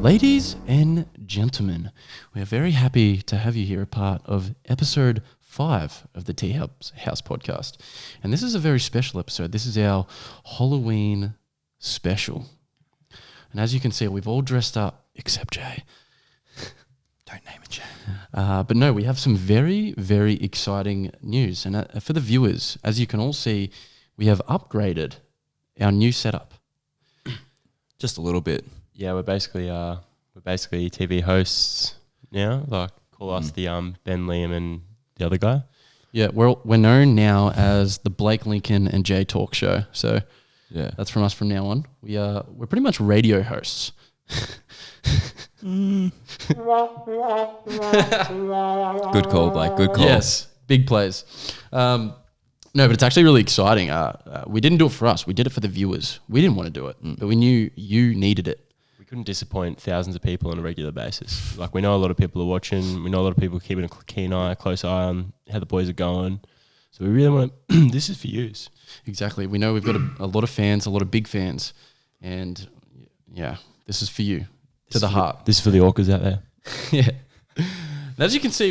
Ladies and gentlemen, we are very happy to have you here, a part of episode 5 of the Teahouse podcast. And this is a very special episode. This is our Halloween special. And as you can see, we've all dressed up, except Jay. Don't name it, Jay. But no, we have some very, very exciting news. And for the viewers, as you can all see, we have upgraded our new setup. Just a little bit. Yeah, we're basically TV hosts now. Like, call us the Ben, Liam, and the other guy. Yeah, we're known now as the Blake, Lincoln, and Jay Talk Show. So Yeah. that's from us from now on. We're pretty much radio hosts. Good call, Blake. Good call. Yes, big plays. No, but it's actually really exciting. We didn't do it for us. We did it for the viewers. We didn't want to do it, but we knew you needed it. We couldn't disappoint thousands of people on a regular basis. Like, we know a lot of people are watching. We know a lot of people are keeping a keen eye, close eye on how the boys are going. So we really want to, this is for yous. Exactly. We know we've got a lot of fans, a lot of big fans. And yeah, this is for you, to the heart. This is for the orcas out there. Yeah. And as you can see,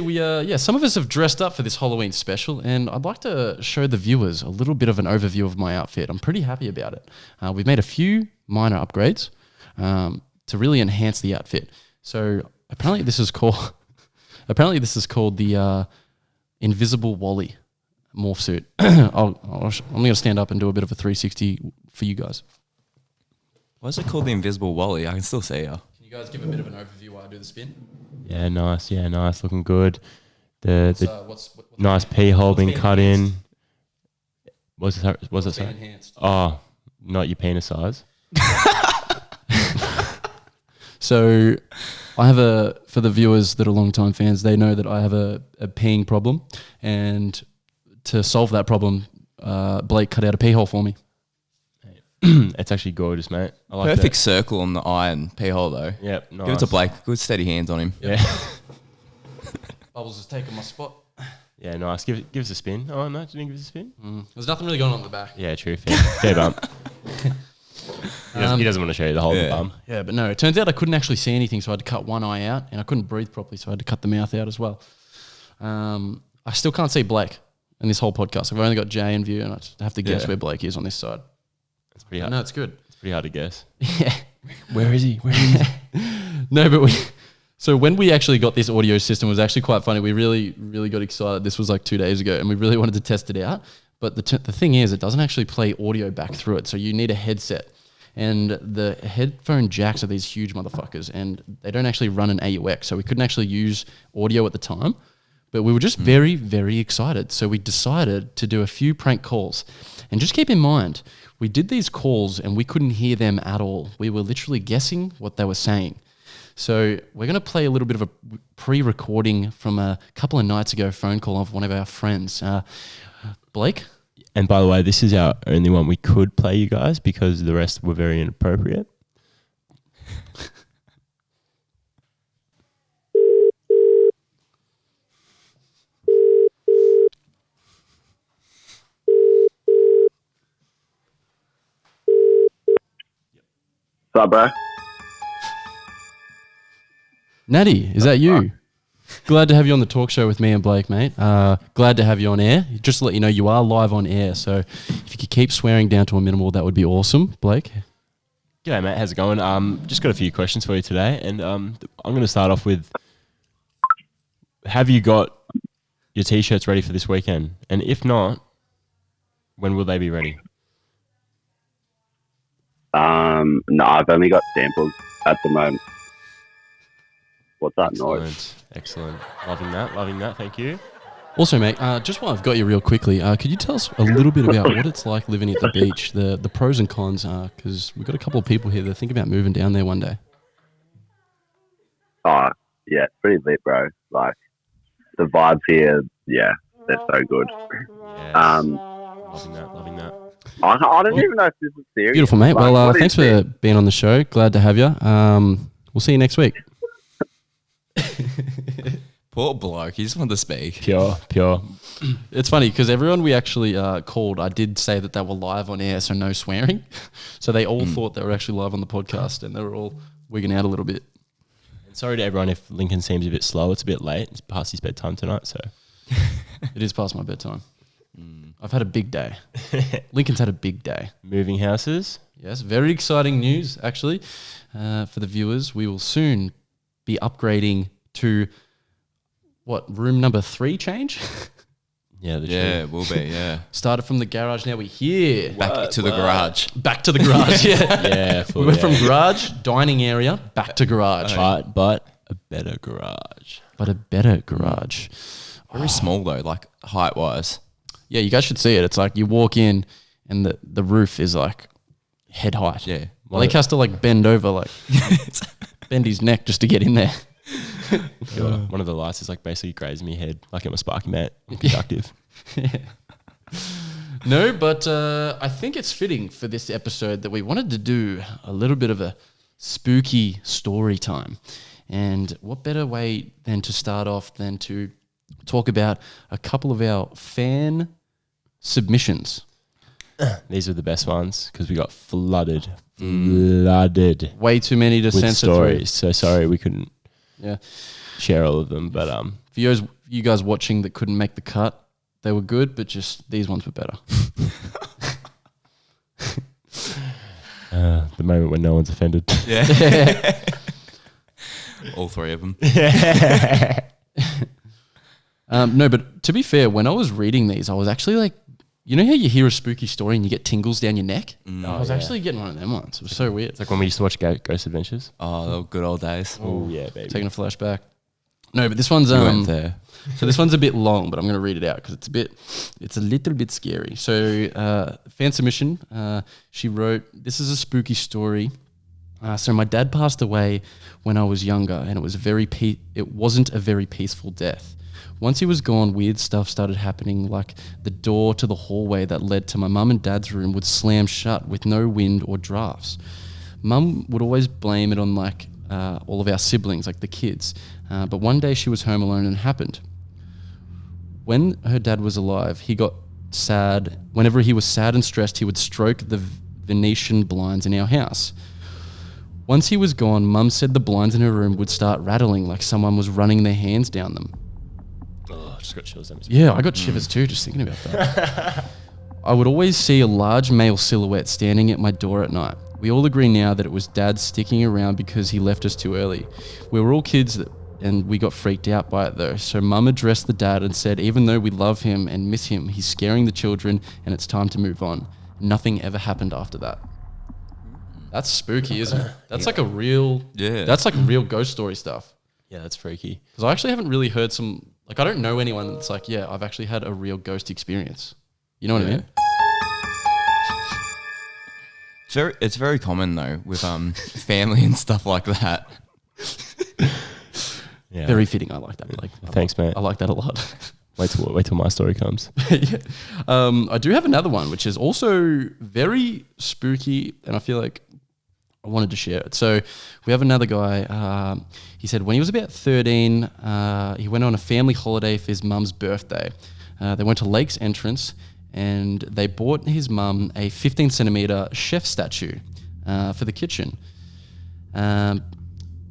some of us have dressed up for this Halloween special, and I'd like to show the viewers a little bit of an overview of my outfit. I'm pretty happy about it. We've made a few minor upgrades to really enhance the outfit. So apparently this is called the Invisible Wally morph suit. I'm going to stand up and do a bit of a 360 for you guys. Why is it called the Invisible Wally? I can still see you. Can you guys give a bit of an overview while I do the spin? Yeah, nice. Looking good. What's nice pee hole being cut in. What's it? enhanced? Oh, not your penis size. So for the viewers that are long-time fans, they know that I have a peeing problem. And to solve that problem, Blake cut out a pee hole for me. It's actually gorgeous, mate. I like Perfect circle on the eye and pee hole, though. Yep, nice. Give it to Blake. Good steady hands on him. Yeah. Bubbles is taking my spot. Yeah, nice. Give us a spin. Oh, no, didn't give us a spin? There's nothing really going on in the back. Yeah, true. Fair bump. He doesn't want to show you the whole of the bum. Yeah, but no, it turns out I couldn't actually see anything, so I had to cut one eye out, and I couldn't breathe properly, so I had to cut the mouth out as well. I still can't see Blake in this whole podcast. I've only got Jay in view, and I just have to guess where Blake is on this side. It's pretty hard. No, it's good. It's pretty hard to guess. Yeah. Where is he? No, but so when we actually got this audio system, it was actually quite funny. We really, really got excited. This was like 2 days ago, and we really wanted to test it out. But the thing is, it doesn't actually play audio back through it. So you need a headset. And the headphone jacks are these huge motherfuckers, and they don't actually run an AUX. So we couldn't actually use audio at the time. But we were just very, very excited. So we decided to do a few prank calls. And just keep in mind, we did these calls and we couldn't hear them at all. We were literally guessing what they were saying. So we're going to play a little bit of a pre-recording from a couple of nights ago phone call of one of our friends. Blake? And by the way, this is our only one we could play, you guys, because the rest were very inappropriate. What's up, bro? Natty, is that you? Glad to have you on the talk show with me and Blake, mate. Glad to have you on air. Just to let you know, you are live on air, so if you could keep swearing down to a minimal, that would be awesome. Blake? G'day, mate. How's it going? Just got a few questions for you today, and I'm going to start off with, have you got your T-shirts ready for this weekend? And if not, when will they be ready? No, I've only got samples at the moment. What's that noise? Excellent. Loving that. Thank you. Also, mate, just while I've got you real quickly, could you tell us a little bit about what it's like living at the beach, the pros and cons, because we've got a couple of people here that think about moving down there one day. Oh, yeah, it's pretty lit, bro. Like, the vibes here, yeah, they're so good. Yes. Loving that. I don't even know if this is serious. Beautiful, mate. Like, Well, thanks for being on the show. Glad to have you. We'll see you next week. Poor bloke. He just wanted to speak. Pure. It's funny because everyone we actually called, I did say that they were live on air, so no swearing. So they all thought they were actually live on the podcast, and they were all wigging out a little bit. Sorry to everyone if Lincoln seems a bit slow. It's a bit late. It's past his bedtime tonight, so. It is past my bedtime. I've had a big day. Lincoln's had a big day. Moving houses. Yes, very exciting news, actually, for the viewers. We will soon be upgrading to, room number 3 change? Yeah, Yeah, it will be, yeah. Started from the garage, now we're here. Back to the garage. Back to the garage, yeah. Yeah, We went from garage, dining area, back to garage. but a better garage. But a better garage. Very small though, like height-wise. Yeah, you guys should see it. It's like you walk in and the roof is like head height. Yeah. Blake has to like bend over, like bend his neck just to get in there. One of the lights is like basically grazing me head, like I'm a sparky mate. Productive. No, but I think it's fitting for this episode that we wanted to do a little bit of a spooky story time. And what better way than to start off than to talk about a couple of our fan submissions. These are the best ones because we got flooded Way too many to with censor through. stories. So sorry we couldn't Yeah. share all of them, but For you guys watching that couldn't make the cut, they were good, but just these ones were better. the moment when no one's offended. Yeah. All 3 of them. No, but to be fair, when I was reading these, I was actually like, you know how you hear a spooky story and you get tingles down your neck? I was actually getting one of them ones. It was so weird. It's like when we used to watch Ghost Adventures. Oh, the good old days. Oh yeah, baby. Taking a flashback. No, but this one's We went there. So this one's a bit long, but I'm going to read it out because it's a little bit scary. So fan submission, she wrote, "This is a spooky story. So my dad passed away when I was younger, and it was it wasn't a very peaceful death. Once he was gone, weird stuff started happening, like the door to the hallway that led to my mum and dad's room would slam shut with no wind or drafts. Mum would always blame it on like all of our siblings, like the kids. But one day she was home alone and it happened. When her dad was alive, he got sad. Whenever he was sad and stressed, he would stroke the Venetian blinds in our house. Once he was gone, Mum said the blinds in her room would start rattling like someone was running their hands down them. Oh, just got chills. Yeah, I got shivers too just thinking about that. I would always see a large male silhouette standing at my door at night. We all agree now that it was Dad sticking around because he left us too early. We were all kids and we got freaked out by it though. So Mum addressed the dad and said, even though we love him and miss him, he's scaring the children and it's time to move on. Nothing ever happened after that." That's spooky, isn't it? That's like a real, that's like real ghost story stuff. Yeah, that's freaky. Because I actually haven't really heard some, like I don't know anyone that's like, yeah, I've actually had a real ghost experience. You know what I mean? It's very common though with family and stuff like that. Yeah. Very fitting. I like that. Like, Thanks, mate. I like that a lot. Wait till my story comes. Yeah. I do have another one, which is also very spooky, and I feel like I wanted to share it. So we have another guy. He said when he was about 13, he went on a family holiday for his mum's birthday. They went to Lake's Entrance, and they bought his mum a 15 centimeter chef statue for the kitchen.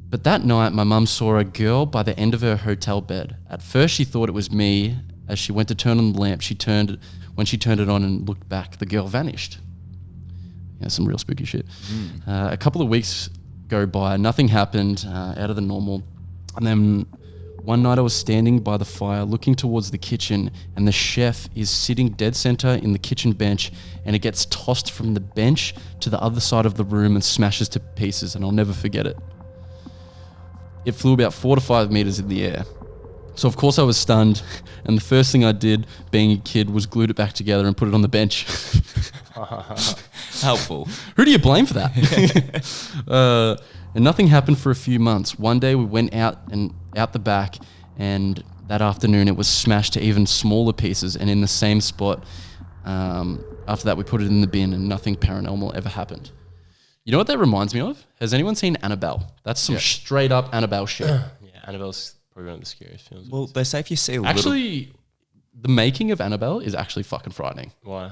But that night, my mum saw a girl by the end of her hotel bed. At first, she thought it was me. As she went to turn on the lamp, when she turned it on and looked back, the girl vanished. Yeah, some real spooky shit. A couple of weeks go by, nothing happened out of the normal. And then one night I was standing by the fire looking towards the kitchen, and the chef is sitting dead center in the kitchen bench, and it gets tossed from the bench to the other side of the room and smashes to pieces, and I'll never forget it. It flew about 4 to 5 meters in the air. So of course I was stunned, and the first thing I did, being a kid, was glued it back together and put it on the bench. Helpful. Who do you blame for that? And nothing happened for a few months. One day we went out the back, and that afternoon it was smashed to even smaller pieces, and in the same spot. After that we put it in the bin, and nothing paranormal ever happened. You know what that reminds me of? Has anyone seen Annabelle? That's some straight up Annabelle shit. Yeah, Annabelle's probably one of the scariest films. Well, they say if you see a little... Actually, the making of Annabelle is actually fucking frightening. Why?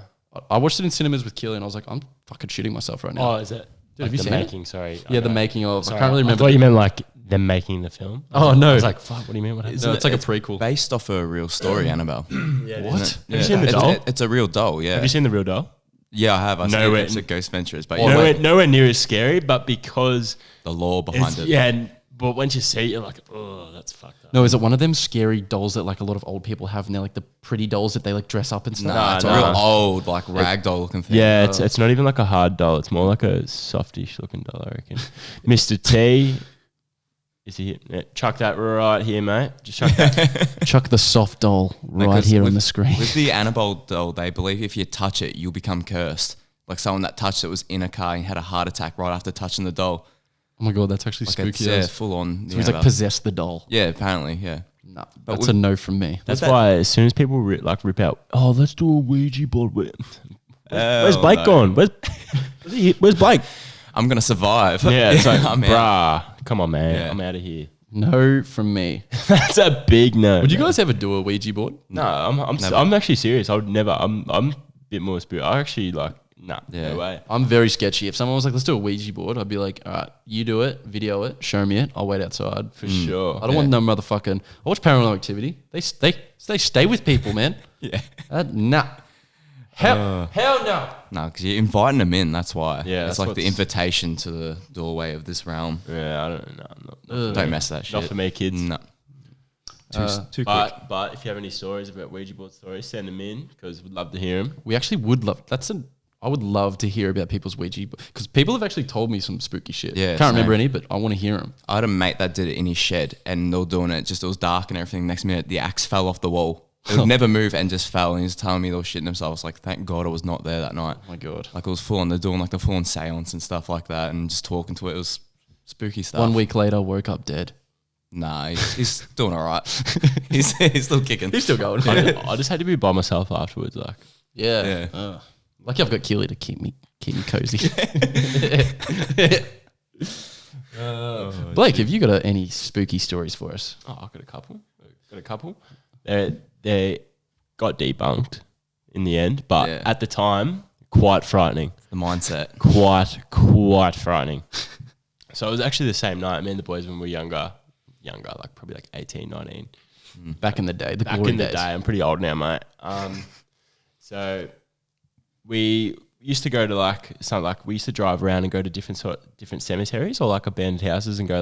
I watched it in cinemas with Keely, and I was like, I'm fucking shitting myself right now. Oh, is it? Dude, have you the seen it? making? Sorry. Yeah, the making of. Sorry, I can't really remember. I thought you meant like them making the film. Oh, no. I was like, fuck, what do you mean? What happened? No, it's like a prequel. Based off a real story, Annabelle. Yeah, What? Have you seen the doll? It's a real doll, yeah. Have you seen the real doll? Yeah, I have. I've Nowhere- seen Ghost Ventures, but Nowhere near as scary, but because the lore behind it. Yeah, but once you see it, you're like, oh, that's fucked up. No, is it one of them scary dolls that like a lot of old people have and they're like the pretty dolls that they like dress up and stuff? Nah, it's a real old, like ragdoll looking thing. Yeah, it's not even like a hard doll. It's more like a softish looking doll, I reckon. Mr. T, is he here? Yeah, chuck that right here, mate. Just chuck that. Chuck the soft doll right here on the screen. With the Annabelle doll, they believe if you touch it, you'll become cursed. Like someone that touched it was in a car and had a heart attack right after touching the doll. Oh my God, that's actually Like spooky. it's, full on. So he's like possessed the doll. Yeah, apparently, yeah. No, But that's a no from me. That's why as soon as people rip out, oh, let's do a Ouija board. Where's Blake gone? Where's Blake? I'm gonna survive. Yeah, it's like, I'm out. bruh, come on, man. Yeah. I'm out of here. No from me. That's a big no. Would you guys ever do a Ouija board? No, I'm actually serious. I would never. I'm a bit more spiritual. I actually like. Nah, no way. I'm very sketchy. If someone was like, let's do a Ouija board, I'd be like, all right, you do it, video it, show me it. I'll wait outside. For sure. I don't want no motherfucking. I watch Paranormal Activity. They stay with people, man. Yeah. Nah. Hell no. No, because you're inviting them in. That's why. Yeah, it's that's like the what's- invitation to the doorway of this realm. Yeah, I don't know. Don't mess that shit. Not for me, kids. No. Too quick. But if you have any stories about Ouija board stories, send them in because we'd love to hear them. We actually would love. I would love to hear about people's Ouija because people have actually told me some spooky shit. Yeah, Can't remember same. any, but I want to hear them. I had a mate that did it in his shed and they were doing it, just it was dark and everything. Next minute, the axe fell off the wall. It would never move and just fell. And he was telling me they were shitting themselves. Like, thank God I was not there that night. Oh my God. Like, it was full on, they're doing like the full on seance and stuff like that and just talking to it. It was spooky stuff. 1 week later, woke up dead. Nah, he's doing all right. he's still kicking. He's still going. I just had to be by myself afterwards. Like, Yeah. Yeah. Lucky I've got Keely to keep me cozy. Blake, have you got any spooky stories for us? oh, I've got a couple. They got debunked in the end, but Yeah. at the time, quite frightening. The mindset. Quite frightening. So it was actually the same night. Me and the boys when we were younger, like probably like 18, 19. Back in the day, Back glory in the days. day, I'm pretty old now, mate. So we used to go to we used to drive around and go to different cemeteries or like abandoned houses and go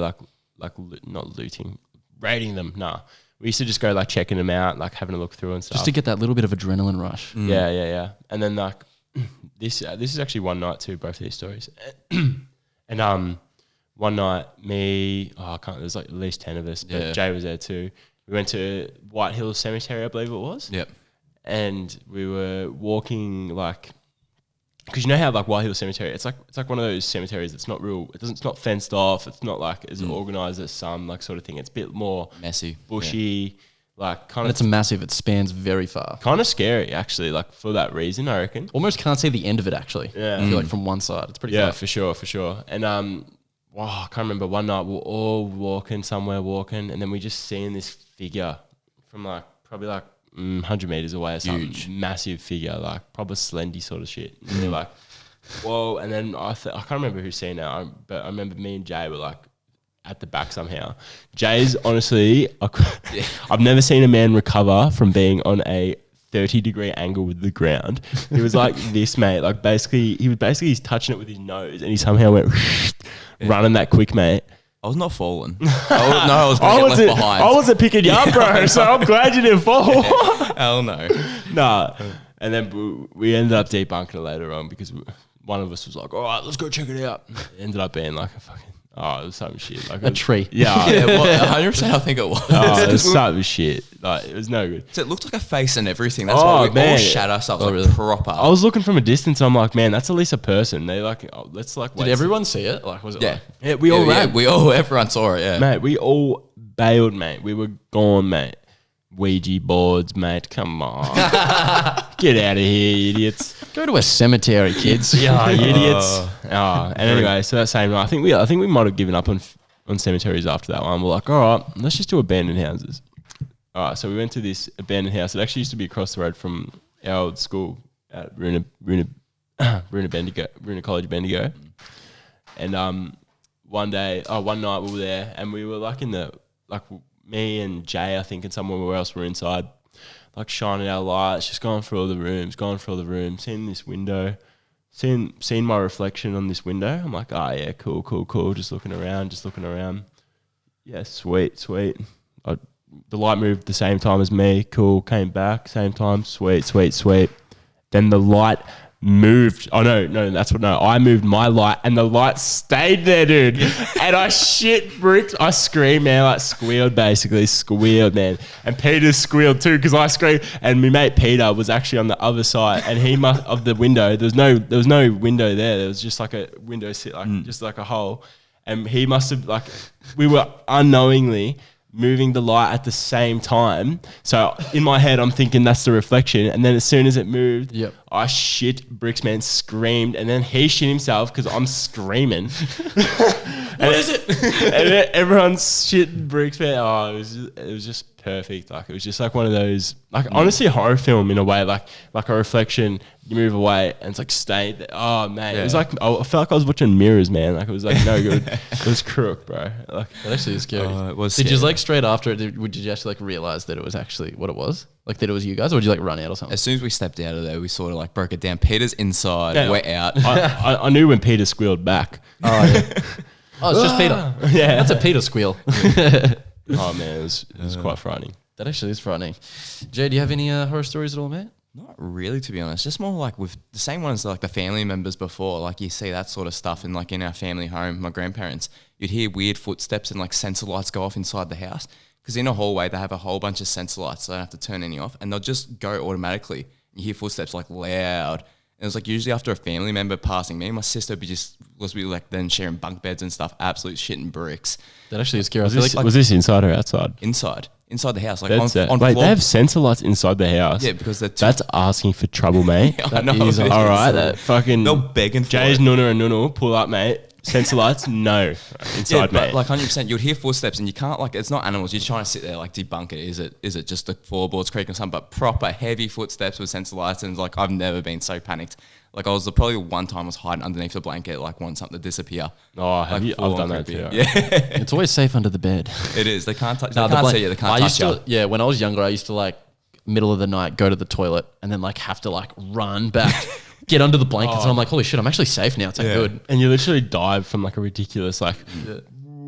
not looting, raiding them. Nah, we used to just go like checking them out, like having a look through and stuff. Just to get that little bit of adrenaline rush. Yeah. And then like this is actually one night too, both these stories. And one night there's like at least 10 of us, but Yeah. Jay was there too. We went to White Hills Cemetery, I believe it was. Yep. And we were walking like, because you know how like White Hills Cemetery, it's like one of those cemeteries that's not real. It's not fenced off. It's not like as organized as some like sort of thing. It's a bit more Messy. bushy, like kind And of it's massive. It spans very far. kind of scary actually. Like for that reason, I reckon. Almost can't see the end of it actually. Yeah. I feel like from one side. It's pretty Yeah, far. for sure. And I can't remember. One night we were all walking, and then we just seen this figure from like probably like 100 meters away or something. Huge. Massive figure, like proper slendy sort of shit. And we're like, whoa. And then I can't remember who's seen it, but I remember me and Jay were like at the back somehow. Jay's honestly, I've never seen a man recover from being on a 30-degree angle with the ground. He was like this, mate. Like he's touching it with his nose, and he somehow went running that quick, mate. I was not falling. I was going to get left behind. I wasn't picking you up, bro. So I'm glad you didn't fall. Hell no. Nah. And then we ended up debunking it later on because one of us was like, all right, let's go check it out. It ended up being like it was some shit. Like A tree. Yeah. Yeah, well, 100% I think it was. It was some shit. Like it was no good. So it looked like a face and everything. That's Oh, why we man. all shat ourselves like really? proper. I was looking from a distance. I'm like, man, that's at least a person. They like, let's like. Did everyone see it? Like, was it? yeah. Like, Yeah, we all ran. Everyone saw it, yeah. Mate, we all bailed, mate. We were gone, mate. Ouija boards, mate. Come on. Get out of here, idiots. go to a cemetery, kids. Yeah, you idiots. And anyway, so that same night, I think we might have given up on cemeteries after that one. We're like, all right, let's just do abandoned houses. All right, so we went to this abandoned house. It actually used to be across the road from our old school at Runa College Bendigo. And one night we were there, and we were like me and Jay, I think, and someone else were inside, like shining our lights, just going through all the rooms, seeing this window, seeing my reflection on this window. I'm like, oh yeah, cool. Just looking around. Yeah, sweet. The light moved the same time as me. Cool. Came back, same time. Sweet. Then the light moved. Oh no. I moved my light, and the light stayed there, dude. And I shit bricks. I screamed, man. Like squealed, man. And Peter squealed too, because I screamed. And my mate Peter was actually on the other side, and he must of the window. There was no window there. There was just like a window just like a hole. And he must have we were unknowingly moving the light at the same time. So in my head, I'm thinking that's the reflection. And then as soon as it moved, I shit bricks, man, screamed. And then he shit himself because I'm screaming. What is it? And then everyone's shit bricks, man. Oh, it was just perfect. Like, it was just like one of those, like honestly a horror film in a way, like a reflection. You move away and it's like stayed there. Oh man, it was like I felt like I was watching Mirrors, man. Like it was like no good. It was crook, bro. Like that actually is scary. It was did scary. you like straight after it? Did you actually like realize that it was actually what it was? Like that it was you guys, or did you like run out or something? As soon as we stepped out of there, we sort of like broke it down. Peter's inside, we're out. I knew when Peter squealed back. Oh yeah. Oh, it's just Peter. Yeah, that's a Peter squeal. Oh man, it was quite frightening. That actually is frightening. Jay, do you have any horror stories at all, mate? Not really, to be honest. Just more like with the same ones like the family members before. Like you see that sort of stuff in like in our family home, my grandparents. You'd hear weird footsteps and like sensor lights go off inside the house. Because in a hallway, they have a whole bunch of sensor lights, so they don't have to turn any off. And they'll just go automatically. You hear footsteps like loud. And it was like usually after a family member passing me, my sister was like then sharing bunk beds and stuff, absolute shit and bricks. That actually is scary. Was this inside or outside? Inside the house, like Wait, on they floor. have sensor lights inside the house. Yeah, because that's asking for trouble, mate. I know. is All right, that fucking they're begging for Jay's it. Nuna and Nunu, pull up, mate. Sensor lights, no. Inside, but mate. like 100%, you'd hear footsteps and you can't like it's not animals. You're trying to sit there like debunk it. Is it just the floorboards creaking or something? But proper heavy footsteps with sensor lights, and like I've never been so panicked. Like I was probably one time I was hiding underneath the blanket, like wanting something to disappear. Oh, have you? I've done that too. Yeah, It's always safe under the bed. it is. They can't touch. No, They can't see you. They can't touch you. Yeah, when I was younger, I used to like middle of the night go to the toilet and then like have to like run back, get under the blankets, and I'm like, holy shit, I'm actually safe now. It's like good. And you literally dive from like a ridiculous like.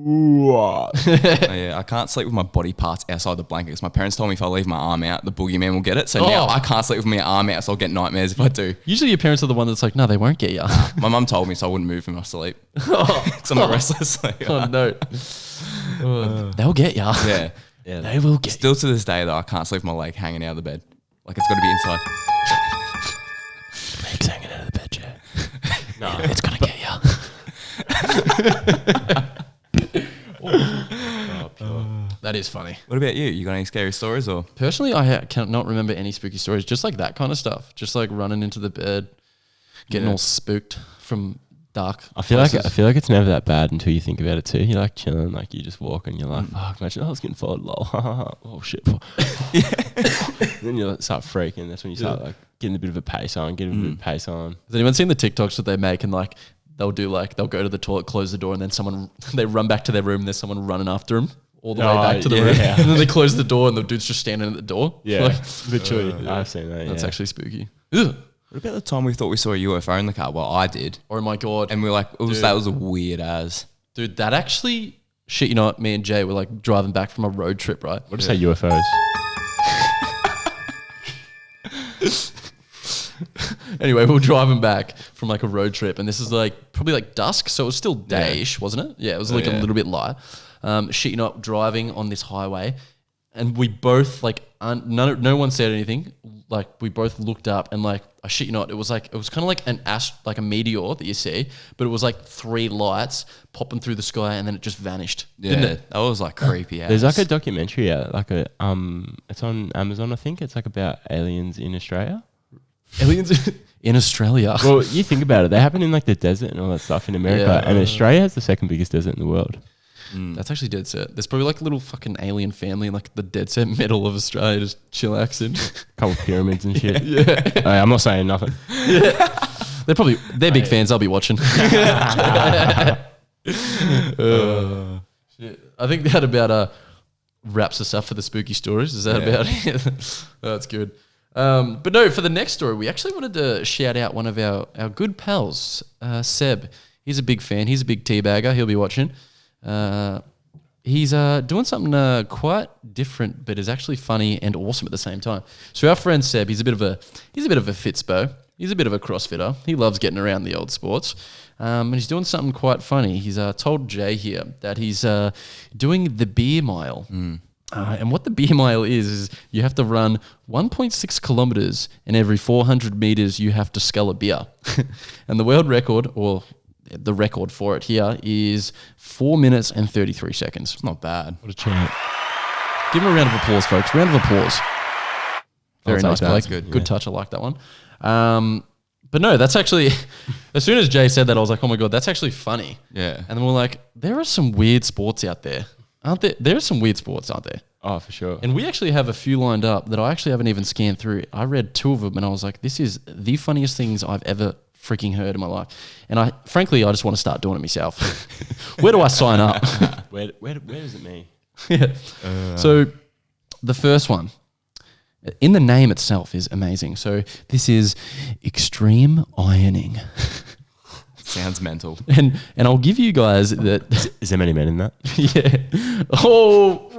Oh, yeah, I can't sleep with my body parts outside the blanket because my parents told me if I leave my arm out, the boogeyman will get it. So now I can't sleep with my arm out, so I'll get nightmares if I do. Usually your parents are the one that's like, no, they won't get you. My mum told me so I wouldn't move in my sleep because I'm a restless sleeper. Oh no, they'll get you. Yeah. They will get. Still to this day though, I can't sleep with my leg hanging out of the bed. Like it's got to be inside. Legs hanging out of the bed, Jay. No, It's gonna get you. That is funny. What about you? You got any scary stories or? Personally, I cannot remember any spooky stories. Just like that kind of stuff. Just like running into the bed, getting all spooked from dark. I feel like it's never that bad until you think about it too. You're like chilling, like you just walk and you're like, fuck, imagine I was getting followed, lol. Oh shit. Then you start freaking. That's when you start like getting a bit of a pace on, Has anyone seen the TikToks that they make and like they'll go to the toilet, close the door, and then they run back to their room and there's someone running after them all the way back to the room. And then they close the door and the dude's just standing at the door. Yeah, Like, literally. I've seen that. that's yeah. actually spooky. Ugh. What about the time we thought we saw a UFO in the car? Well, I did. Oh my God. And we were like, that was a weird as. Dude, that actually, shit, you know what? Me and Jay were like driving back from a road trip, right? What do you say UFOs? Anyway, we were driving back from like a road trip, and this is like probably like dusk, so it was still dayish, wasn't it? Yeah, it was like a little bit light. Shit, you know, driving on this highway, and we both like no one said anything. Like we both looked up, and like shit, you know, it was kind of like like a meteor that you see, but it was like 3 lights popping through the sky, and then it just vanished. Yeah, didn't it? that was like creepy. There's like a documentary out, like it's on Amazon, I think. It's like about aliens in Australia. Aliens in Australia. Well, you think about it, they happen in like the desert and all that stuff in America, and Australia has the second biggest desert in the world. That's actually dead set. There's probably like a little fucking alien family in like the dead set middle of Australia, just chillaxing. Couple of pyramids and shit. Yeah. Hey, I'm not saying nothing. They're big fans. I'll be watching. Shit. I think that about wraps us up for the spooky stories. Is that about it? That's good. But no, for the next story, we actually wanted to shout out one of our good pals, Seb. He's a big fan. He's a big teabagger. He'll be watching. He's doing something quite different, but is actually funny and awesome at the same time. So our friend Seb, he's a bit of a fitspo. He's a bit of a CrossFitter. He loves getting around the old sports. And he's doing something quite funny. He's told Jay here that he's doing the beer mile. And what the beer mile is you have to run 1.6 kilometers, and every 400 meters you have to scull a beer. And the world record, or the record for it here, is 4 minutes and 33 seconds. It's not bad. What a champ. Give him a round of applause, folks. Round of applause. Very nice, that. Blake. That's Good touch. I like that one. But no, that's actually, as soon as Jay said that, I was like, oh my God, that's actually funny. Yeah. And then we're like, there are some weird sports out there, aren't there? There are some weird sports, aren't there? Oh, for sure. And we actually have a few lined up that I actually haven't even scanned through. I read 2 of them and I was like, this is the funniest things I've ever freaking heard in my life. And frankly, I just want to start doing it myself. Where do I sign up? Where does it mean? So the first one, in the name itself, is amazing. So this is extreme ironing. Sounds mental. And I'll give you guys that. Is there many men in that? Yeah. Oh.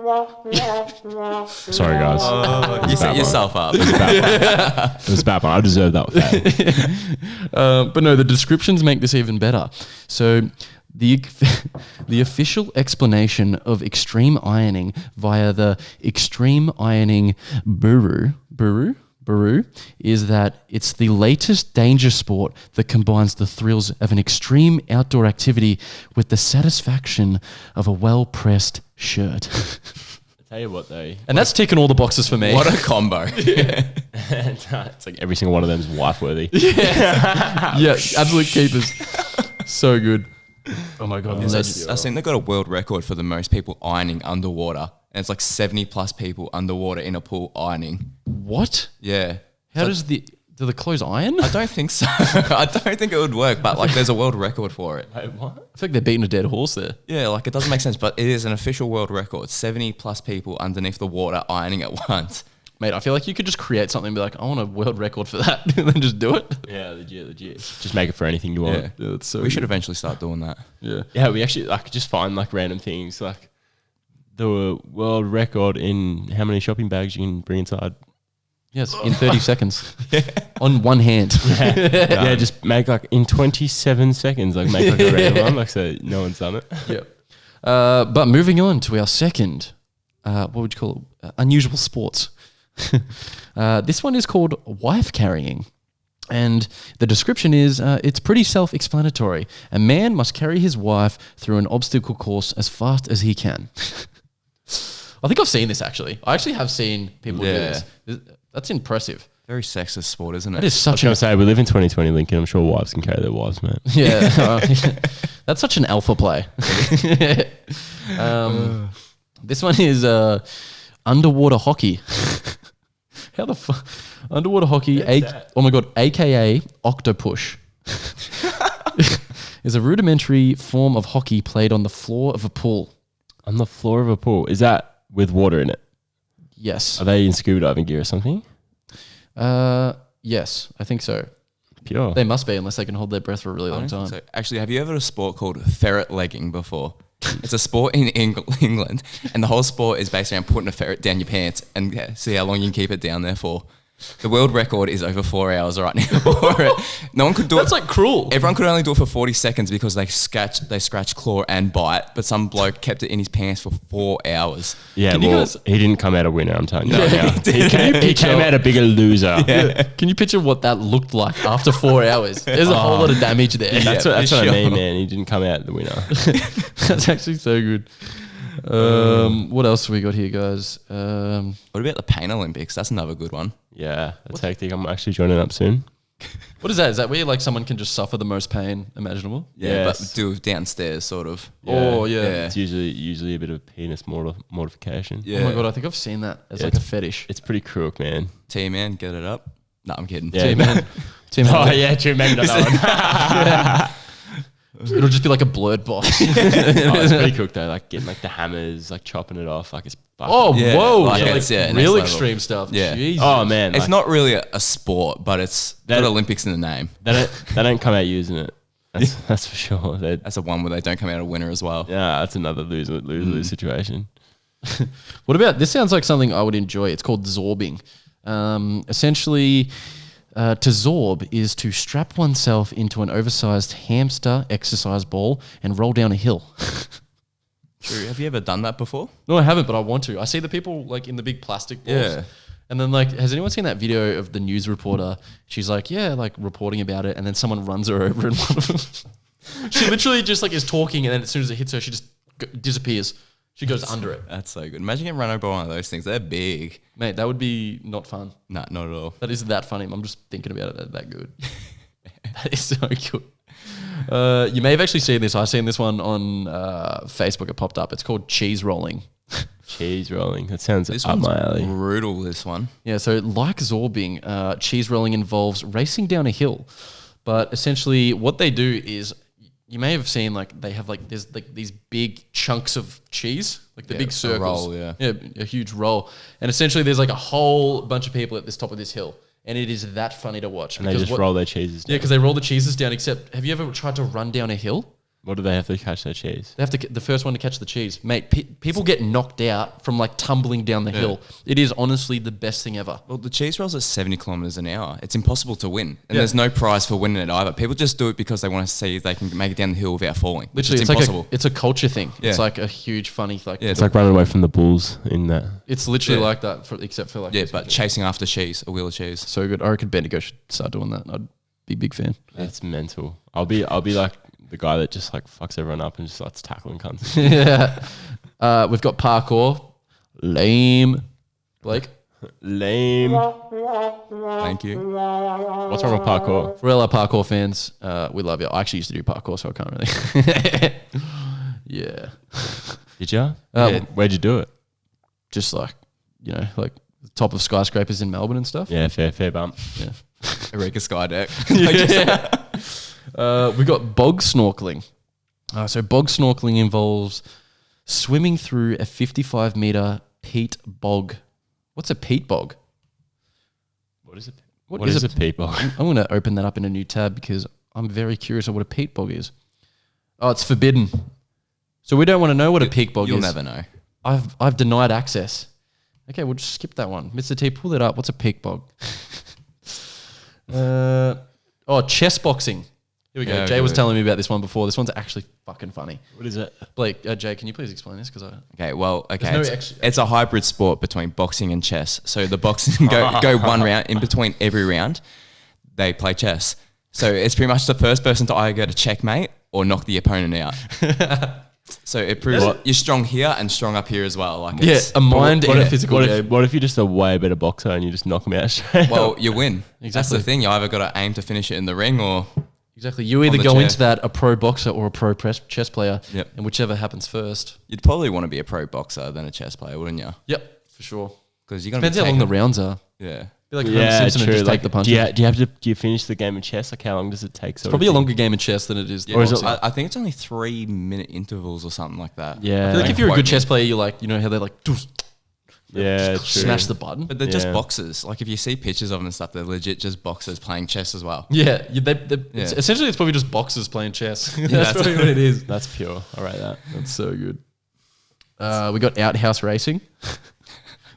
Sorry, guys. You set yourself up. It was a bad one. I deserve that. But no, the descriptions make this even better. So the official explanation of extreme ironing via the extreme ironing Buru is that it's the latest danger sport that combines the thrills of an extreme outdoor activity with the satisfaction of a well-pressed shirt. I tell you what, though. And that's ticking all the boxes for me. What a combo. It's like every single one of them is wife-worthy. Yeah, absolute keepers. So good. Oh my God. I think they got a world record for the most people ironing underwater. And it's like 70 plus people underwater in a pool ironing. What? Yeah. Do the clothes iron? I don't think so. I don't think it would work, but like there's a world record for it. Wait, what? I feel like they're beating a dead horse there. Yeah, like it doesn't make sense, but it is an official world record. 70 plus people underneath the water ironing at once. Mate, I feel like you could just create something and be like, I want a world record for that, and then just do it. Yeah, legit. Just make it for anything you want. Yeah, that's so we should eventually start doing that. Yeah. Yeah, we actually like just find like random things, like the world record in how many shopping bags you can bring inside. Yes, in 30 seconds. On one hand. Yeah, just make like in 27 seconds, like make like a random one, like so no one's done it. Yep. But moving on to our second, what would you call it? Unusual sports. This one is called wife carrying. And the description is, it's pretty self-explanatory. A man must carry his wife through an obstacle course as fast as he can. I think I've seen this actually. I actually have seen people do this. That's impressive. Very sexist sport, isn't it? That is I was such going to say, we live in 2020, Lincoln. I'm sure wives can carry their wives, man. Yeah. That's such an alpha play. This one is underwater hockey. How the fuck? Underwater hockey, oh my God, AKA Octopush, is a rudimentary form of hockey played on the floor of a pool. On the floor of a pool. Is that with water in it? Yes. Are they in scuba diving gear or something? Yes, I think so. Pure. They must be, unless they can hold their breath for a really I long don't time. think so. Actually, have you ever heard of a sport called ferret legging before? It's a sport in England, and the whole sport is based around putting a ferret down your pants and see how long you can keep it down there for. The world record is over 4 hours right now for it. No one could do it. That's like cruel. Everyone could only do it for 40 seconds because they scratch, claw, and bite. But some bloke kept it in his pants for 4 hours. Yeah, Can you well, guys- he didn't come out a winner, I'm telling you. Yeah, Right now. He came out a bigger loser. Yeah. Can you picture what that looked like after 4 hours? There's a whole lot of damage there. That's Yeah, what for I sure. mean, man. He didn't come out the winner. That's actually so good. What else have we got here, guys? What about the Pain Olympics? That's another good one. Yeah, that's hectic. I'm actually joining up soon. What is that? Is that where like someone can just suffer the most pain imaginable? Yeah, Yes. but do it downstairs, sort of. Oh, yeah. Yeah. It's usually a bit of penis mortification. Yeah. Oh my God, I think I've seen that as like a fetish. It's pretty crook, man. T-Man, get it up. No, I'm kidding. Yeah. T-Man. T-Man. Oh, yeah, true. Maybe not that It'll just be like a blurred box. Oh, it's pretty cooked though. Like getting like the hammers, like chopping it off. Like it's fucking. Oh, Yeah, whoa. like Like, it's, yeah, next real level. extreme stuff. Yeah. Jesus. Oh man, It's like, not really a sport, but it's got Olympics in the name. they don't come out using it. That's for sure. That's the one where they don't come out a winner as well. Yeah, that's another lose situation. What about this? Sounds like something I would enjoy. It's called Zorbing. Essentially, to zorb is to strap oneself into an oversized hamster exercise ball and roll down a hill. True. Have you ever done that before? No, I haven't, but I want to. I see the people like in the big plastic balls. Yeah. And then like, has anyone seen that video of the news reporter? She's like, yeah, like reporting about it, and then someone runs her over and one of them. She literally just like is talking, and then as soon as it hits her, she just disappears. She goes under it. That's so good. Imagine getting run over by one of those things. They're big. Mate, that would be not fun. Nah, not at all. That is that funny. I'm just thinking about it. That good. That is so good. You may have actually seen this. I seen this one on Facebook. It popped up. It's called cheese rolling. Cheese rolling. That sounds This up one's my alley. brutal, this one. Yeah, so like zorbing, cheese rolling involves racing down a hill. But essentially what they do is, you may have seen like they have like there's like these big chunks of cheese, like the Yeah, big a circles. roll, yeah. A huge roll. And essentially there's like a whole bunch of people at this top of this hill. And it is that funny to watch. And they just roll their cheeses down. Yeah, because they roll the cheeses down, except have you ever tried to run down a hill? What do they have to catch their cheese? They have to the first one to catch the cheese. Mate, people get knocked out from like tumbling down the hill. It is honestly the best thing ever. Well, the cheese rolls at 70 kilometers an hour. It's impossible to win. And there's no prize for winning it either. People just do it because they want to see if they can make it down the hill without falling. Literally, It's it's impossible. like it's a culture thing. It's Yeah. like a huge funny like Yeah, It's like running away from the bulls in that. it's literally Yeah. like that except for like yeah, this but one. chasing after cheese, a wheel of cheese. So good. I reckon Bendigo should start doing that. I'd be a big fan. That's mental. I'll be like the guy that just like fucks everyone up and just starts tackling cunts. Yeah. We've got parkour. Lame. Blake. Lame. Thank you. What's wrong with parkour? For all our parkour fans, we love you. I actually used to do parkour, so I can't really. Yeah. Did you? Yeah. Where'd you do it? Just like, you know, like the top of skyscrapers in Melbourne and stuff. Yeah, fair bump. Yeah. Eureka Sky Deck. We got bog snorkeling. So bog snorkeling involves swimming through a 55-meter peat bog. What's a peat bog? What is it? What is is a peat bog? I'm going to open that up in a new tab because I'm very curious on what a peat bog is. Oh, it's forbidden. So we don't want to know what a peat bog You'll is. never know. I've denied access. Okay, we'll just skip that one. Mr. T, pull it up. What's a peat bog? Chess boxing. Here we go. Yeah, Jay was good. telling me about this one before. This one's actually fucking funny. What is it? Blake, Jay, can you please explain this? Because Okay, no it's a hybrid sport between boxing and chess. So the boxing go one round. In between every round, they play chess. So it's pretty much the first person to either get a checkmate or knock the opponent out. So it proves you're strong here and strong up here as well. Like it's, a mind and a physical game. What if you're just a way better boxer and you just knock them out straight? well, you win. That's Exactly. the thing. You either got to aim to finish it in the ring or Exactly. You either the go chair. into that a pro boxer or a pro chess player, Yep. and whichever happens first. you'd probably want to be a pro boxer than a chess player, wouldn't you? Yep, for sure. Because you're gonna Depends be how long the taking- rounds are. Yeah. Be like Homer yeah, Simpson true. and just Like, take the punch. do you finish the game of chess? Like, how long does it take? It's probably a longer game of chess than it is. Yeah, Or is it boxing. I think it's only 3-minute intervals or something like that. Yeah. I feel like if you're a Quote good me. chess player, you're like, you know how they like Yeah, true. smash the button. But they're just Yeah. boxers. Like if you see pictures of them and stuff, they're legit just boxers playing chess as well. Yeah, Yeah. essentially it's probably just boxers playing chess. That's that's- probably what it is. That's pure. I rate that. That's so good. We got Outhouse Racing,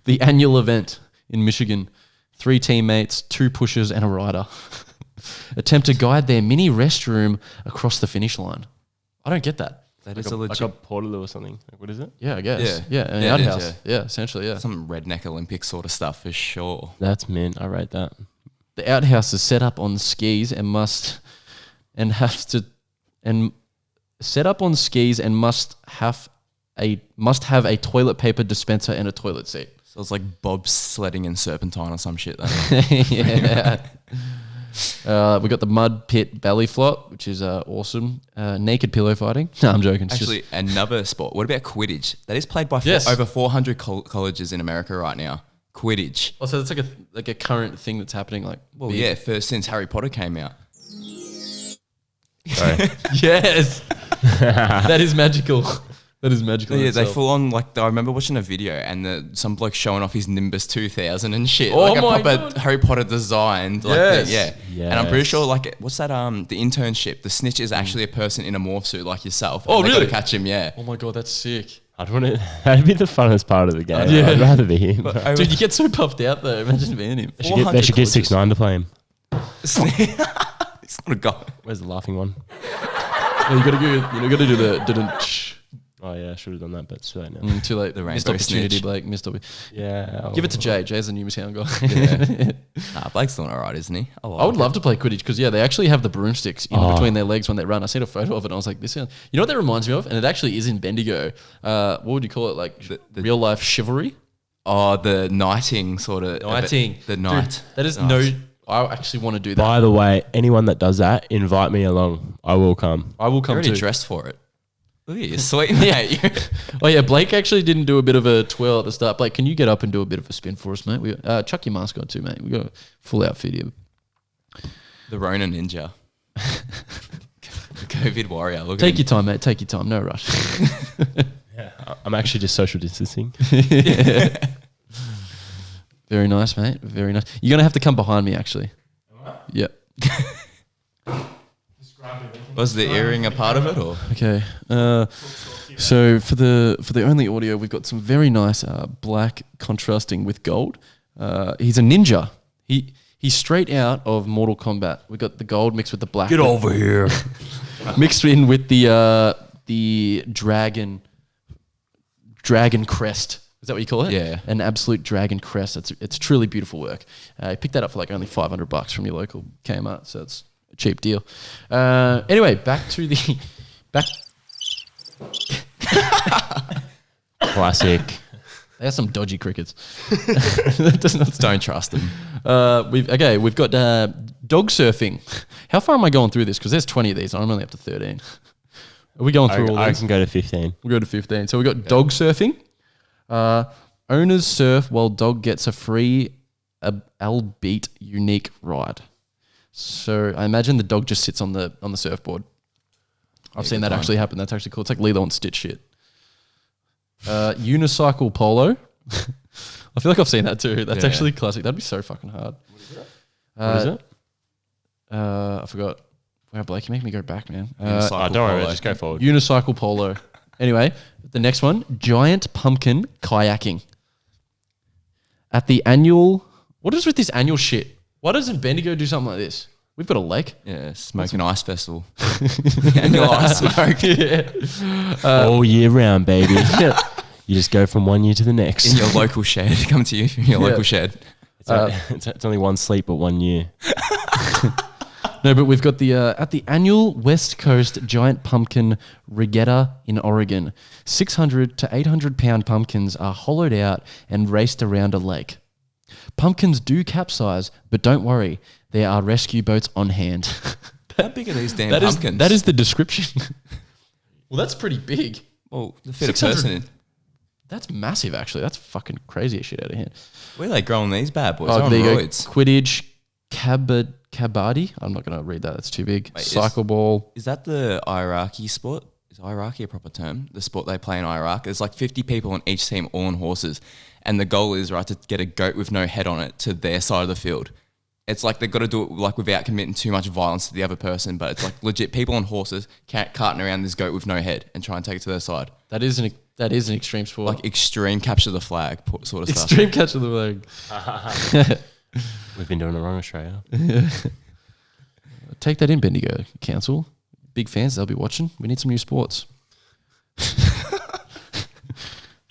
the annual event in Michigan. 3 teammates, 2 pushers, and a rider attempt to guide their mini restroom across the finish line. I don't get that. That Like is a, a legit like a Portaloo or something. Like, what is it? Yeah, I guess. Yeah. Yeah, an Yeah, it is, outhouse. Yeah, essentially, yeah. some redneck Olympic sort of stuff for sure. That's mint. I rate that. The outhouse is set up on skis and set up on skis and must have a toilet paper dispenser and a toilet seat. So it's like bobsledding and serpentine or some shit. Though. Yeah. We got the mud pit belly flop, which is awesome. Naked pillow fighting. No, I'm joking. It's Actually, another sport. What about Quidditch? That is played by Yes. over 400 colleges in America right now. Quidditch. also it's like a current thing that's happening. Like, Well, big. yeah, first since Harry Potter came out. Sorry. Yes. That is magical. That is magical. Yeah, in they itself. full on like. I remember watching a video and some bloke showing off his Nimbus 2000 and shit. Oh like a my proper God. Harry Potter designed. Like Yes. yeah. And I'm pretty Yes. sure like what's that? The internship. The snitch is actually a person in a morph suit like yourself. Oh, and they really? gotta catch him. Yeah. Oh my God, that's sick. I'd want to. That'd be the funnest part of the game. Yeah. I'd rather be him. But over Dude, you get so puffed out though. Imagine being him. They should get 6ix9ine to play him. He's not a guy. Where's the laughing one? Oh, you gotta go. You gotta do the didn't. Oh yeah, I should have done that, but it's too late now. Too late. The Missed rainbow opportunity, snitch. Blake. Missed opportunity. Yeah. Give it to Jay. Jay's the new sound guy. Nah, Blake's doing alright, isn't he? I would love to play Quidditch because they actually have the broomsticks in Oh. between their legs when they run. I seen a photo of it and I was like, this sounds. You know what that reminds me of? And it actually is in Bendigo. What would you call it? Like The- real life chivalry. Oh, the knighting sort of. Knighting. The Dude, knight. that is Nice. no. I actually want to do that. By the way, anyone that does that, invite me along. I will come. I will You're come already too. dressed for it. Look at you, sweet mate. Oh yeah, Blake actually didn't do a bit of a twirl at the start. Blake, can you get up and do a bit of a spin for us, mate? We chuck your mask on too, mate. We got a full outfit here. The Rona Ninja. The COVID warrior. Look Take at your time, mate. Take your time. No rush. I'm actually just social distancing. Very nice, mate. Very nice. You're gonna have to come behind me, actually. Yeah. Was the earring a part of it or? Okay. So for the only audio, we've got some very nice black contrasting with gold. He's a ninja. He's straight out of Mortal Kombat. We've got the gold mixed with the black. Get over here. Mixed in with the dragon crest. Is that what you call it? Yeah. An absolute dragon crest. It's truly beautiful work. I picked that up for like only $500 from your local Kmart, so it's a cheap deal. Anyway, back to the back. Classic. They have some dodgy crickets. That does not Don't trust them. we've got dog surfing. How far am I going through this? Because there's 20 of these. I'm only up to 13. Are we going through all I these? can go to 15. We'll go to 15. So we've got dog surfing. Owners surf while dog gets a free, albeit unique ride. So I imagine the dog just sits on the surfboard. I've seen that actually happen. That's actually cool. It's like Lilo and Stitch shit. Unicycle polo. I feel like I've seen that too. That's Yeah. actually classic. That'd be so fucking hard. What is it? I forgot. Wow, Blake, you make me go back, man. Unicycle Don't worry, polo. just go forward. Unicycle polo. Anyway, the next one, giant pumpkin kayaking. At the annual, what is with this annual shit? Why doesn't Bendigo do something like this? We've got a lake. Yeah, smoking ice festival. Annual ice smoke. All year round, baby. You just go from one year to the next. In your local shed. Come to you from your local shed. It's only one sleep, but 1 year. No, but we've got the at the annual West Coast Giant Pumpkin Regatta in Oregon. 600 to 800 pound pumpkins are hollowed out and raced around a lake. Pumpkins do capsize, but don't worry, there are rescue boats on hand. How big are these damn That is pumpkins? that is the description. Well, that's pretty big. well, the fit a 600 person in. That's massive, actually. That's fucking crazy as shit out of hand. Where are they growing these bad boys? Oh, They're on there you go. roids. Quidditch, Kabaddi. I'm not going to read that. That's too big. Wait, Cycle ball. Is that the Iraqi sport? Is Iraqi a proper term? The sport they play in Iraq? There's like 50 people on each team, all on horses. And the goal is, right, to get a goat with no head on it to their side of the field. It's like they've got to do it like without committing too much violence to the other person, but it's like legit people on horses carting around this goat with no head and try and take it to their side. That is an extreme sport. Like extreme capture the flag sort of stuff. extreme catch of the flag. We've been doing it wrong, Australia. Take that in, Bendigo Council. Big fans, they'll be watching. We need some new sports.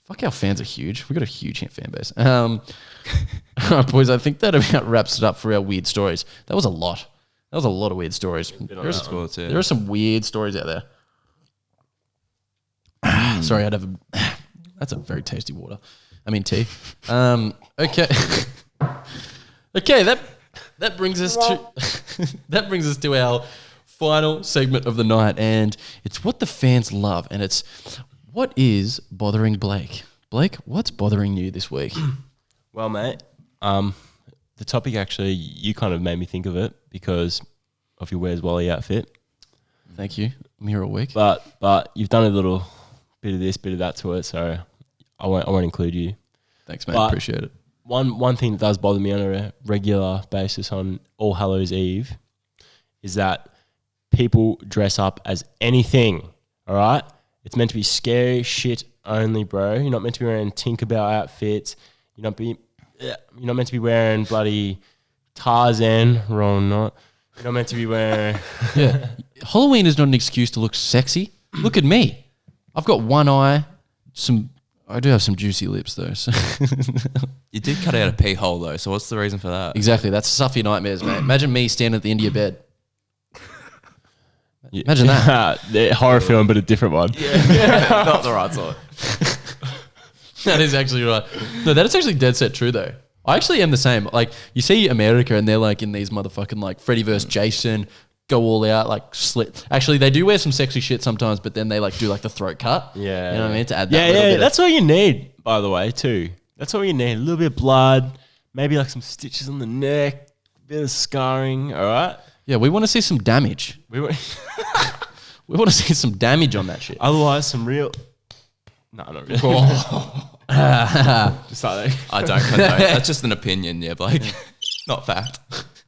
Fuck, our fans are huge. We've got a huge fan base. All right, boys, I think that about wraps it up for our weird stories. That was a lot. That was a lot of weird stories. Sports, yeah. There are some weird stories out there. Sorry, I'd have that's a very tasty water. I mean tea. Okay. Okay, that brings us to our final segment of the night, and it's what the fans love, and it's what is bothering Blake. Blake, what's bothering you this week? Well, mate, the topic actually, you kind of made me think of it because of your Where's Wally outfit. Thank you. I'm here all week. But you've done a little bit of this, bit of that to it, so I won't include you. Thanks, mate. But Appreciate it. One thing that does bother me on a regular basis on All Hallows Eve is that people dress up as anything. All right, it's meant to be scary shit only, bro. You're not meant to be wearing Tinkerbell outfits. You're not meant to be wearing bloody Tarzan. Wrong, not. You're not meant to be wearing. Yeah, Halloween is not an excuse to look sexy. Look at me. I've got one eye. I do have some juicy lips though. So. You did cut out a pee hole though, so what's the reason for that? Exactly. That's Suffy nightmares, mate. Imagine me standing at the end of your bed. Imagine that. The horror film, but a different one. Yeah. Not the right sort. That is actually right. No, that is actually dead set true though. I actually am the same. Like you see America and they're like in these motherfucking like Freddy vs. Jason, go all out, like slit. Actually, they do wear some sexy shit sometimes, but then they like do like the throat cut. Yeah. You know what I mean? To add that Yeah, little yeah. bit That's all you need, by the way, too. That's all you need. A little bit of blood, maybe like some stitches on the neck, a bit of scarring, all right? Yeah, we want to see some damage. We want to see some damage on that shit. Otherwise, some real... No, not really. Just like that. I don't condone. That's just an opinion, yeah, Blake. Not fact.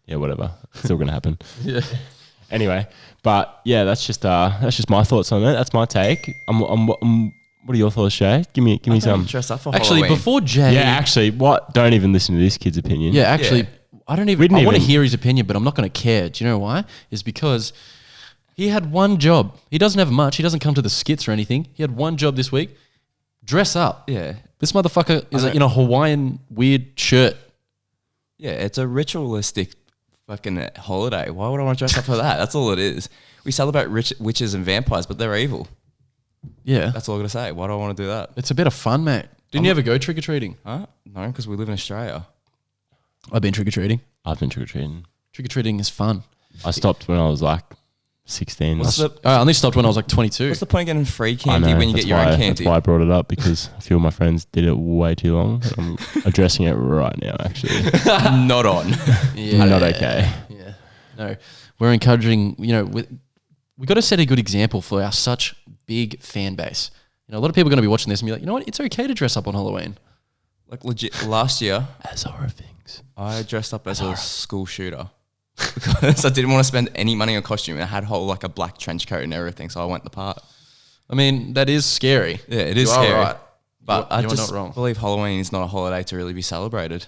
Yeah, whatever. It's still going to happen. Yeah. Anyway, but yeah, that's just my thoughts on it. That's my take. What are your thoughts, Shay? Give me some. Dress up for Actually, Halloween. before Jay... Yeah, actually, what? Don't even listen to this kid's opinion. Yeah, actually, Yeah. I We want didn't to even- hear his opinion, but I'm not going to care. Do you know why? It's because he had one job. He doesn't have much. He doesn't come to the skits or anything. He had one job this week. Dress up. Yeah. This motherfucker is in a Hawaiian weird shirt. Yeah, it's a ritualistic fucking holiday. Why would I want to dress up for that? That's all it is. We celebrate witches and vampires, but they're evil. Yeah. That's all I'm going to say. Why do I want to do that? It's a bit of fun, mate. Didn't you ever go trick-or-treating? Huh? No, because we live in Australia. I've been trick-or-treating. I've been trick-or-treating. Trick-or-treating is fun. I stopped when I was like 16. I only stopped when I was like 22. What's the point of getting free I candy know, when you that's get your why- own candy? That's why I brought it up, because a few of my friends did it way too long. I'm addressing it right now, actually. Not on. Yeah. Not okay. Yeah. No, we're encouraging, we got to set a good example for our such big fan base. A lot of people are going to be watching this and be like, you know what? It's okay to dress up on Halloween. Like legit, last year, As horror things. I dressed up as a school shooter because I didn't want to spend any money on costume. And I had a black trench coat and everything, so I went the part. I mean, that is scary. Yeah, it is You are scary. right. But You're I not just wrong. believe Halloween is not a holiday to really be celebrated.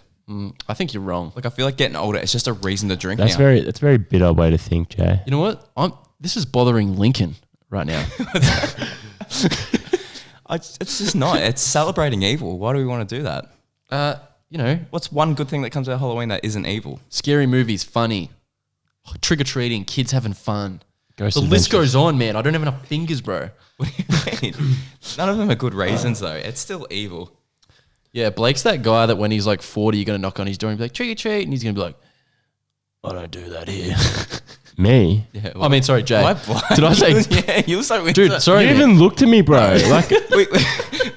I think you're wrong. Like I feel like getting older, it's just a reason to drink That's now. a very bitter way to think, Jay. You know what? This is bothering Lincoln right now. It's just not. It's celebrating evil. Why do we want to do that? What's one good thing that comes out of Halloween that isn't evil? Scary movies, funny, trick-or-treating, kids having fun. Ghost The list Adventures. goes on, man. I don't have enough fingers, bro. What do you mean? None of them are good reasons though. It's still evil. Yeah, Blake's that guy that when he's like 40, you're going to knock on his door and be like, treat or treat. And he's going to be like, I don't do that here. Me? Yeah. I mean, sorry, Jay. Am I blind? Did I say, Yeah, you were so into dude, it. sorry. You man. even looked at me, bro. Like,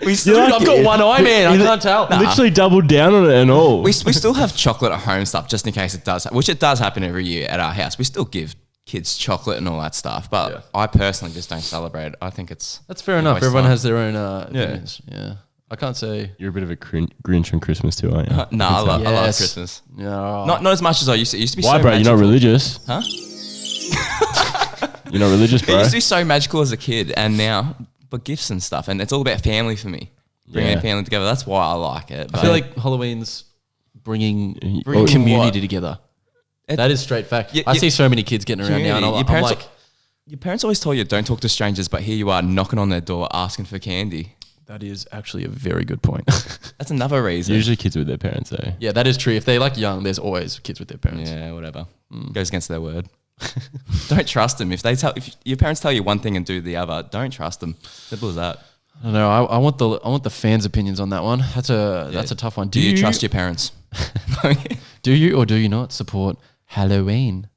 We still, Dude, I've got one eye, man. I can't tell. literally doubled down on it and all. we still have chocolate at home stuff just in case it does, which it does happen every year at our house. We still give kids chocolate and all that stuff, but Yeah. I personally just don't celebrate it. I think it's That's fair enough. waste Everyone time. has their own opinions. Yeah. I can't say. You're a bit of a Grinch on Christmas too, aren't you? no. I love Yes. Christmas. No. Not as much as I used to. It used to be Why, so bro? You're not magical. religious? Huh? You're not religious, It bro? used to be so magical as a kid, and now, but gifts and stuff, and it's all about family for me. Bringing Yeah. a family together. That's why I like it. I feel like Halloween's bringing Bringing community what? together. It- That is straight fact. Yeah, I yeah. see so many kids getting around now, and Community. I'm like, Your parents always told you don't talk to strangers, but here you are knocking on their door asking for candy. that is actually a very good point. That's another reason. Usually kids with their parents, though. Yeah, that is true. If they're like young, there's always kids with their parents. Yeah, whatever. Goes against their word. Don't trust them. If your parents tell you one thing and do the other, don't trust them. Simple as that. I don't know. I want the fans' opinions on that one. That's a tough one. Do you trust your parents? Do you or do you not support Halloween?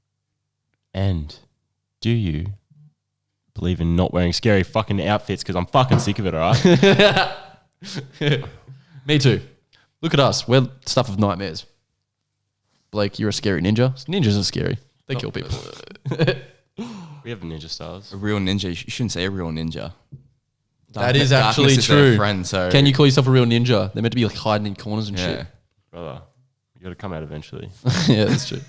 And do you believe in not wearing scary fucking outfits? Because I'm fucking sick of it, all right? Me too. Look at us. We're stuff of nightmares. Blake, you're a scary ninja. Ninjas are scary. They kill people. We have ninja stars. A real ninja. You shouldn't say a real ninja. That is Darkness actually is their true. friend, so Can you call yourself a real ninja? They're meant to be like hiding in corners and Yeah. Brother, you got to come out eventually. shit. Yeah, that's true.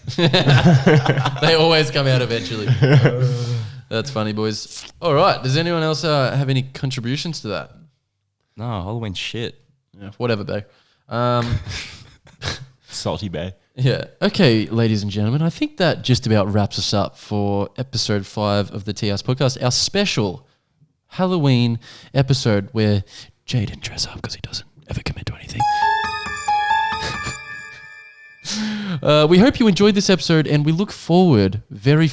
They always come out eventually. That's funny, boys. All right. Does anyone else have any contributions to that? No, Halloween shit. Yeah, whatever, babe. Salty Bay. Yeah. Okay, ladies and gentlemen, I think that just about wraps us up for episode 5 of the Teahouse podcast, our special Halloween episode where Jay didn't dress up because he doesn't ever commit to anything. We hope you enjoyed this episode, and we look forward, very,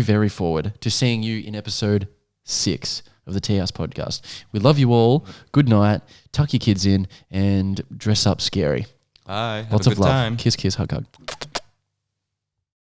very forward to seeing you in episode 6 of the Teahouse podcast. We love you all. Good night. Tuck your kids in and dress up scary. Bye. Have Lots a of good love. time. Kiss, kiss, hug, hug.